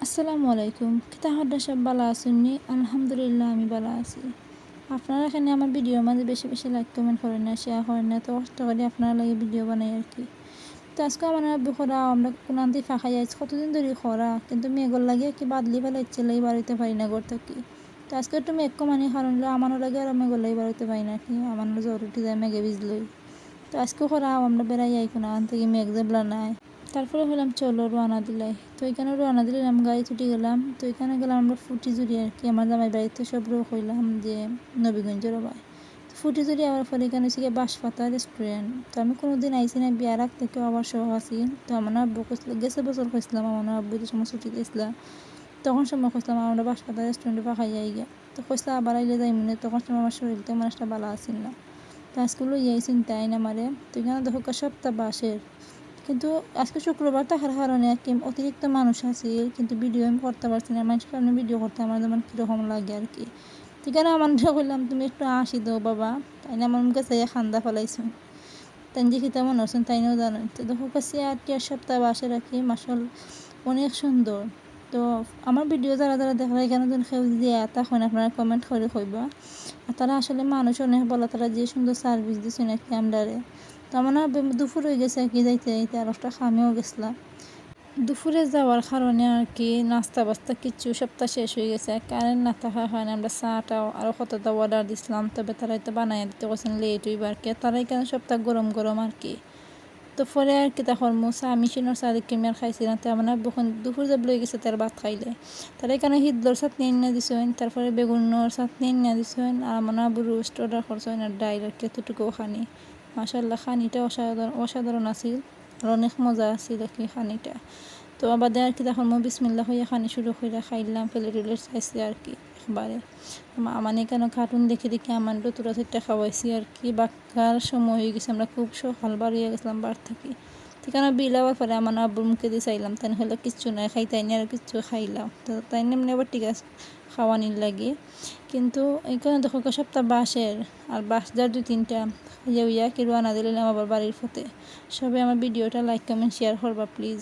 আসসালামু আলাইকুম। কিতা হড্ডা সব বালা আছেননি? আলহামদুলিল্লাহ আমি বালা আছি। আপনারা এখানে আমার ভিডিওর মাঝে বেশি বেশি লাইক কমেন্ট করেন না, শেয়ার করেন না, তো কষ্ট করে আপনারা লাগে ভিডিও বানাই আর কি। তো আজকে আমার খরা আমরা কোনান্তি ফাঁকাই আছি কতদিন ধরে খরা, কিন্তু মেঘর লাগে কি বাদলি ফেলে ইচ্ছে লাগে বাড়িতে পারি না ঘর থাকি। তো আজকে একটু মেঘ কমানি কারণ আমারও লাগে আর মেঘর লাগে বাড়িতে পারি না কি, আমার জ্বর উঠে যায় মেঘে ভিজলই। তো আজকে খরা আমরা বেড়াই আই কোনা থেকে মেঘ জেবলা নাই। তারপরে হলাম চলো রোয়ানা দিলাই, তো এখানে রোয়ানা দিলাম, গাড়ি ছুটি গেলাম। তো এখানে গেলাম আমরা ফুটি জুড়ি আর কি, আমার জামাই বাড়িতে সব রোগ হইলাম যে নবীগঞ্জের বাই ফুটি জুড়ি আবার পরে এখানে হচ্ছে গিয়ে বাঁশপাতা রেস্টুরেন্ট। তো আমি কোনোদিন আইসি না, বিয়ার আগ থেকে আবার শখ আছি। তো আমার আব্বু গেছে বছর খুঁজলাম, আমার আব্বু যে সময় ছুটি দিয়েছিলাম তখন সময় খুঁজলাম আমরা বাঁশপাতা রেস্টুরেন্টে পাখাই যাই গিয়া। তো খুঁজলাম আবার আইলে যাই মনে, তখন সময় আমার শরীরটা মানুষটা ভালো আসিল না। তো আজকেও ইয়ে চিন্তাই না মারে। তো এখানে দেখো সপ্তাহ বাসের, কিন্তু আজকে শুক্রবার থাকার কারণে আর কি অতিরিক্ত মানুষ আছে, কিন্তু ভিডিও আমি করতে পারছি না। মানুষের সামনে ভিডিও করতে আমার যেমন কীরকম লাগে আর কি। ঠিক আছে আমার বললাম তুমি একটু আসি দাও বাবা, তাই না আমার মুখে চাইয়া খান্দা ফেলাইছো। তাই যে খিতা মনে হচ্ছেন তাইও জানেন। তো দেখো কাছে আর কি সপ্তাহ বাসে রাখি মাসাল অনেক সুন্দর। তো আমার ভিডিও যারা যারা দেখা এখানে যেন কেউ দিয়ে তখন আপনারা কমেন্ট করে কইবা। আর তারা আসলে মানুষ অনেক বলা, তারা যে সুন্দর সার্ভিস দিচ্ছে নাকি আমরারে। তো আমার না দুপুর হয়ে গেছে আর কি, যাইতে যাইতে আর একটা খামেও গেছিলাম। দুপুরে যাওয়ার কারণে আর কি নাস্তা বাস্তা কিছু সপ্তাহ শেষ হয়ে গেছে, কারেন্ট না থাকার কারণে আমরা চাটাও আরও কতটা অর্ডার দিছিলাম, তবে তারা হয়তো বানাই দিতে বলছেন লেট হইব আর কি। তারাই কেন সপ্তাহ গরম গরম আর কি। তো পরে আর কি তখন চা মেশিনের চা দেখে আমি আর খাইছিলাম। তো আমার বখন দুপুর যাব লই গেছে তার ভাত খাইলে, তারা এখানে হিদলোর চাটনি এনে দিছেন, তারপরে বেগুনের চাটনি এনে দিছেন, আর আমার আবু রোস্ট অর্ডার করছেন আর ডাইল আর কি এতটুকুও খানি। মাশাআল্লাহ খানিটা অসাধারণ আছিল আর অনেক মজা আছিল আর কি খানিটা। তো আবার আর কি তখন বিসমিল্লাহ হইয়া খানি শুরু করে খাইলাম, প্লেট চাইছি আর কি একবারে। মানে কেন কার্টুন দেখে দেখে আমার তোরা থেকে খাওয়াইছি আর কি। বাক্কার সময় হয়ে গেছে, আমরা খুব সকাল বার হয়ে গেছিলাম বার থাকি। ঠিকানা বিল আবার পরে আমার আব্বুর মুখে দিয়ে চাইলাম, তাই হলে কিচ্ছু নাই খাই, তাই নিয়ে আর কিচ্ছু খাইলাম। তো তাই এমনি আবার ঠিক আছে খাওয়ানির লাগে। কিন্তু এখানে দেখো সপ্তাহ বাসের আর বাস যার 2-3টা ইয়া কি রোয়ানা দিলাম আবার বাড়ির পথে। সবাই আমার ভিডিওটা লাইক কমেন্ট শেয়ার করবা প্লিজ।